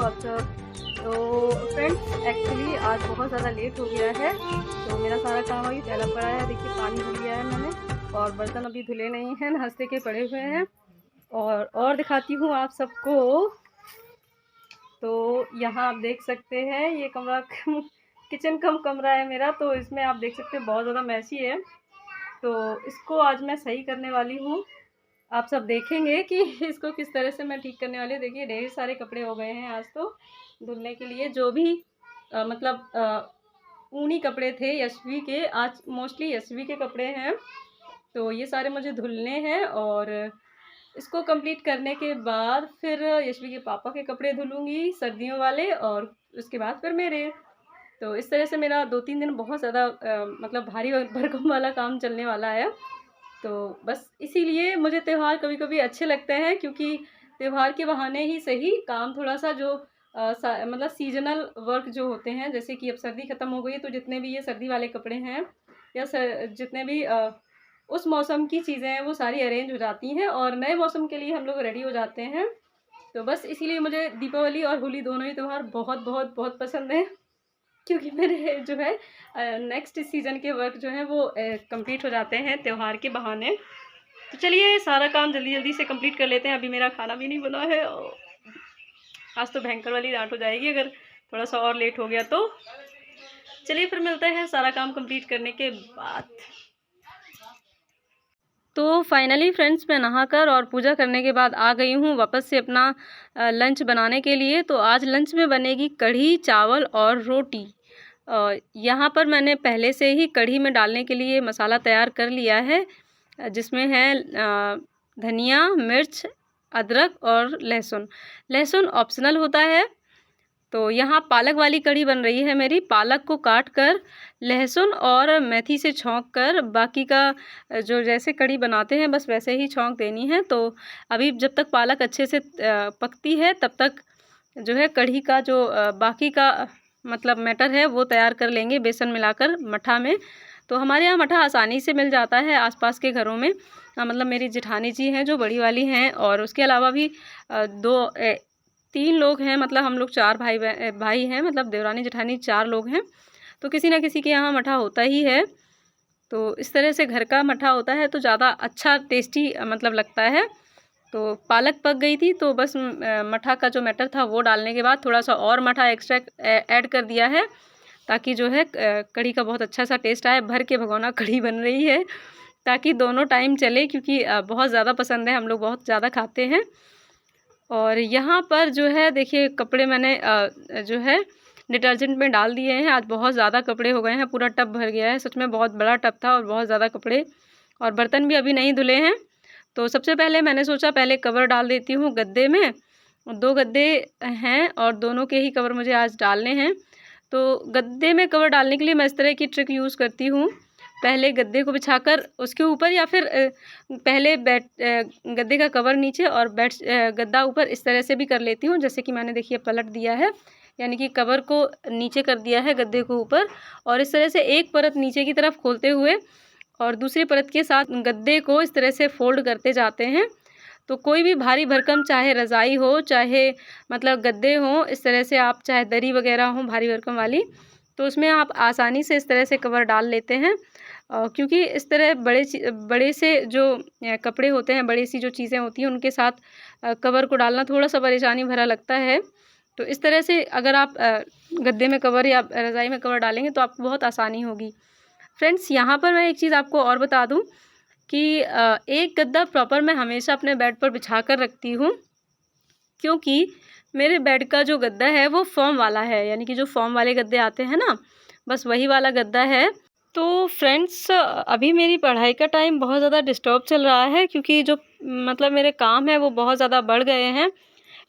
आप सब। तो फ्रेंड्स एक्चुअली आज बहुत ज़्यादा लेट हो गया है, तो मेरा सारा काम अभी फैला पड़ा है। देखिए पानी धुल लिया है मैंने और बर्तन अभी धुले नहीं हैं, नाश्ते के पड़े हुए हैं। और दिखाती हूँ आप सबको। तो यहाँ आप देख सकते हैं ये कमरा किचन कम कमरा है मेरा, तो इसमें आप देख सकते हैं बहुत ज़्यादा मैसी है। तो इसको आज मैं सही करने वाली हूँ। आप सब देखेंगे कि इसको किस तरह से मैं ठीक करने वाली हूँ। देखिए ढेर सारे कपड़े हो गए हैं आज तो धुलने के लिए, जो भी ऊनी कपड़े थे यशवी के, आज मोस्टली यशवी के कपड़े हैं। तो ये सारे मुझे धुलने हैं और इसको कंप्लीट करने के बाद फिर यशवी के पापा के कपड़े धुलूँगी सर्दियों वाले, और उसके बाद फिर मेरे। तो इस तरह से मेरा 2-3 दिन बहुत ज़्यादा भारी भरकम वाला काम चलने वाला है। तो बस इसीलिए मुझे त्यौहार कभी-कभी अच्छे लगते हैं, क्योंकि त्यौहार के बहाने ही सही काम थोड़ा-सा जो सीज़नल वर्क जो होते हैं, जैसे कि अब सर्दी ख़त्म हो गई है तो जितने भी ये सर्दी वाले कपड़े हैं या जितने भी उस मौसम की चीज़ें हैं वो सारी अरेंज हो जाती हैं और नए मौसम के लिए हम लोग रेडी हो जाते हैं। तो बस इसीलिए मुझे दीपावली और होली दोनों ही त्यौहार बहुत बहुत बहुत पसंद हैं, क्योंकि मेरे जो है नेक्स्ट सीज़न के वर्क जो हैं वो कंप्लीट हो जाते हैं त्यौहार के बहाने। तो चलिए सारा काम जल्दी जल्दी से कंप्लीट कर लेते हैं। अभी मेरा खाना भी नहीं बना है और आज तो भयंकर वाली डांट हो जाएगी अगर थोड़ा सा और लेट हो गया तो। चलिए फिर मिलते हैं सारा काम कंप्लीट करने के बाद। तो फाइनली फ्रेंड्स मैं नहाकर और पूजा करने के बाद आ गई हूँ वापस से अपना लंच बनाने के लिए। तो आज लंच में बनेगी कढ़ी चावल और रोटी। यहाँ पर मैंने पहले से ही कढ़ी में डालने के लिए मसाला तैयार कर लिया है, जिसमें है धनिया, मिर्च, अदरक और लहसुन। लहसुन ऑप्शनल होता है। तो यहाँ पालक वाली कढ़ी बन रही है मेरी। पालक को काट कर लहसुन और मेथी से छौंक कर बाकी का जो जैसे कढ़ी बनाते हैं बस वैसे ही छौंक देनी है। तो अभी जब तक पालक अच्छे से पकती है तब तक जो है कढ़ी का जो बाकी का मैटर है वो तैयार कर लेंगे बेसन मिलाकर मठा में। तो हमारे यहाँ मठा आसानी से मिल जाता है आसपास के घरों में। मेरी जेठानी जी हैं जो बड़ी वाली हैं, और उसके अलावा भी 3 लोग हैं, हम लोग 4 भाई हैं, देवरानी जेठानी 4 लोग हैं। तो किसी न किसी के यहाँ मठा होता ही है। तो इस तरह से घर का मठा होता है तो ज़्यादा अच्छा टेस्टी लगता है। तो पालक पक गई थी तो बस मठा का जो मैटर था वो डालने के बाद थोड़ा सा और मठा एक्स्ट्रा ऐड कर दिया है, ताकि जो है कढ़ी का बहुत अच्छा सा टेस्ट आए। भर के भगोना कढ़ी बन रही है ताकि दोनों टाइम चले, क्योंकि बहुत ज़्यादा पसंद है, हम लोग बहुत ज़्यादा खाते हैं। और यहाँ पर जो है देखिए कपड़े मैंने जो है डिटर्जेंट में डाल दिए हैं। आज बहुत ज़्यादा कपड़े हो गए हैं, पूरा टब भर गया है। सच में बहुत बड़ा टब था और बहुत ज़्यादा कपड़े, और बर्तन भी अभी नहीं धुले हैं। तो सबसे पहले मैंने सोचा पहले कवर डाल देती हूँ गद्दे में। 2 गद्दे हैं और दोनों के ही कवर मुझे आज डालने हैं। तो गद्दे में कवर डालने के लिए मैं इस तरह की ट्रिक यूज़ करती हूँ। पहले गद्दे को बिछाकर उसके ऊपर, या फिर पहले गद्दे का कवर नीचे और गद्दा ऊपर, इस तरह से भी कर लेती हूँ। जैसे कि मैंने देखिए पलट दिया है, यानी कि कवर को नीचे कर दिया है गद्दे को ऊपर, और इस तरह से एक परत नीचे की तरफ खोलते हुए और दूसरी परत के साथ गद्दे को इस तरह से फोल्ड करते जाते हैं। तो कोई भी भारी भरकम, चाहे रज़ाई हो, चाहे गद्दे हों, इस तरह से आप चाहे दरी वगैरह हो भारी भरकम वाली, तो उसमें आप आसानी से इस तरह से कवर डाल लेते हैं। क्योंकि इस तरह बड़े से जो कपड़े होते हैं, बड़ी सी जो चीज़ें होती हैं, उनके साथ कवर को डालना थोड़ा सा परेशानी भरा लगता है। तो इस तरह से अगर आप गद्दे में कवर या रज़ाई में कवर डालेंगे तो आपको बहुत आसानी होगी। फ्रेंड्स यहाँ पर मैं एक चीज़ आपको और बता दूँ कि एक गद्दा प्रॉपर मैं हमेशा अपने बेड पर बिछा कर रखती हूँ, क्योंकि मेरे बेड का जो गद्दा है वो फ़ोम वाला है, यानी कि जो फ़ोम वाले गद्दे आते हैं ना, बस वही वाला गद्दा है। तो फ्रेंड्स अभी मेरी पढ़ाई का टाइम बहुत ज़्यादा डिस्टर्ब चल रहा है, क्योंकि जो मेरे काम है वो बहुत ज़्यादा बढ़ गए हैं।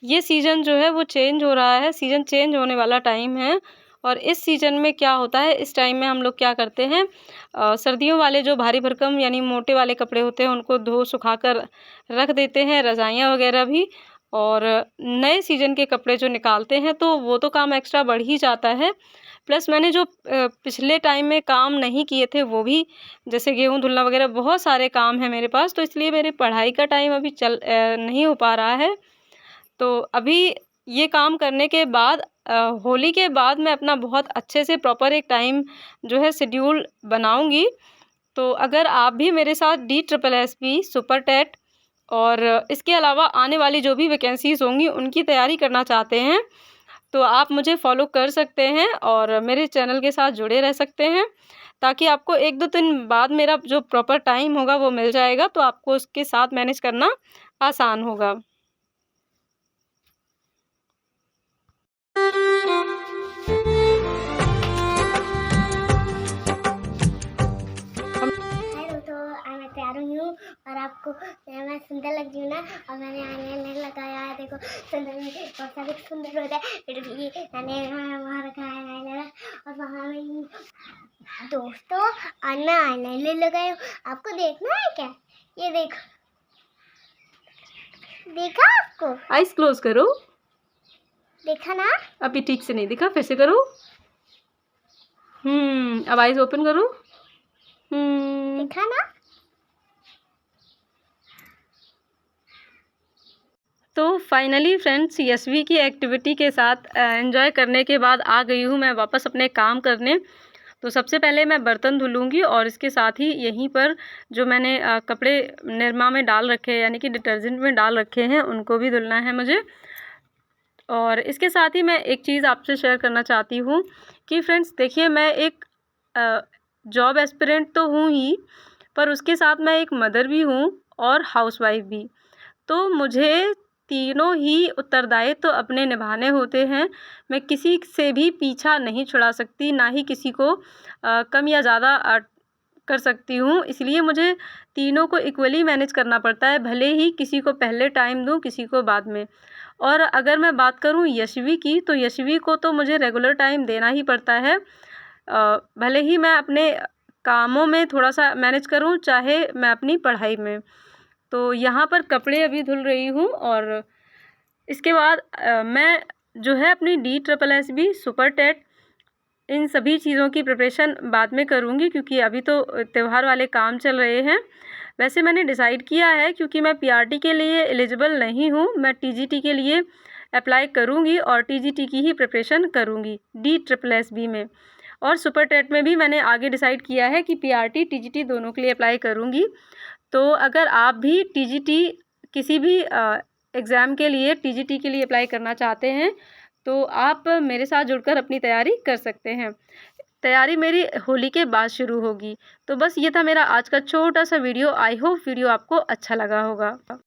ये सीज़न जो है वो चेंज हो रहा है, सीज़न चेंज होने वाला टाइम है। और इस सीज़न में क्या होता है, इस टाइम में हम लोग क्या करते हैं, सर्दियों वाले जो भारी भरकम यानी मोटे वाले कपड़े होते हैं उनको धो सुखा कर रख देते हैं, रज़ाइयाँ वगैरह भी। और नए सीज़न के कपड़े जो निकालते हैं तो वो तो काम एक्स्ट्रा बढ़ ही जाता है। प्लस मैंने जो पिछले टाइम में काम नहीं किए थे वो भी, जैसे गेहूँ धुलना वगैरह, बहुत सारे काम हैं मेरे पास, तो इसलिए मेरी पढ़ाई का टाइम अभी नहीं हो पा रहा है। तो अभी ये काम करने के बाद होली के बाद मैं अपना बहुत अच्छे से प्रॉपर एक टाइम जो है शेड्यूल बनाऊँगी। तो अगर आप भी मेरे साथ DSSB, सुपर टेट और इसके अलावा आने वाली जो भी वैकेंसीज़ होंगी उनकी तैयारी करना चाहते हैं, तो आप मुझे फ़ॉलो कर सकते हैं और मेरे चैनल के साथ जुड़े रह सकते हैं, ताकि आपको 1-2 दिन बाद मेरा जो प्रॉपर टाइम होगा वो मिल जाएगा, तो आपको उसके साथ मैनेज करना आसान होगा। हाय दोस्तों, आज मैं तैयार हुई हूँ और आपको मैं सुंदर लग रही हूँ ना। और मैंने आईलाइनर लगाया है, देखो सुंदर में बहुत सारे सुंदर होता है। फिर भी मैंने वहाँ रखा है आईलाइनर और वहाँ में दोस्तों आज मैं आईलाइनर लगाई हूँ। आपको देखना है क्या? ये देखो, देखा आपको? आइज़ क्लोज़ करो। देखा ना? अभी ठीक से नहीं दिखा, फिर से करो। अब आइज़ ओपन करो। देखा ना? तो फाइनली फ्रेंड्स, यशवी की एक्टिविटी के साथ एंजॉय करने के बाद आ गई हूँ मैं वापस अपने काम करने। तो सबसे पहले मैं बर्तन धुलूँगी और इसके साथ ही यहीं पर जो मैंने कपड़े निरमा में डाल रखे हैं, यानी कि डिटर्जेंट में डाल रखे हैं, उनको भी धुलना है मुझे। और इसके साथ ही मैं एक चीज़ आपसे शेयर करना चाहती हूँ कि फ्रेंड्स देखिए, मैं एक जॉब एस्पिरेंट तो हूँ ही, पर उसके साथ मैं एक मदर भी हूँ और हाउसवाइफ़ भी। तो मुझे तीनों ही उत्तरदायित्व तो अपने निभाने होते हैं। मैं किसी से भी पीछा नहीं छुड़ा सकती, ना ही किसी को कम या ज़्यादा कर सकती हूँ। इसलिए मुझे तीनों को इक्वली मैनेज करना पड़ता है, भले ही किसी को पहले टाइम दूँ, किसी को बाद में। और अगर मैं बात करूँ यशवी की, तो यशवी को तो मुझे रेगुलर टाइम देना ही पड़ता है। भले ही मैं अपने कामों में थोड़ा-सा मैनेज करूँ, चाहे मैं अपनी पढ़ाई में। तो यहाँ पर कपड़े अभी धुल रही हूँ और इसके बाद मैं जो है अपनी DSSB, सुपर टेट, इन सभी चीज़ों की प्रिपरेशन बाद में करूँगी, क्योंकि अभी तो त्योहार वाले काम चल रहे हैं। वैसे मैंने डिसाइड किया है, क्योंकि मैं PRT के लिए एलिजिबल नहीं हूँ, मैं TGT के लिए अप्लाई करूँगी और TGT की ही प्रिपरेशन करूँगी DSSB में। और सुपर टेट में भी मैंने आगे डिसाइड किया है कि PRT, TGT दोनों के लिए अप्लाई करूँगी। तो अगर आप भी TGT किसी भी एग्ज़ाम के लिए TGT के लिए अप्लाई करना चाहते हैं, तो आप मेरे साथ जुड़कर अपनी तैयारी कर सकते हैं। तैयारी मेरी होली के बाद शुरू होगी। तो बस ये था मेरा आज का छोटा-सा वीडियो। आई होप वीडियो आपको अच्छा लगा होगा।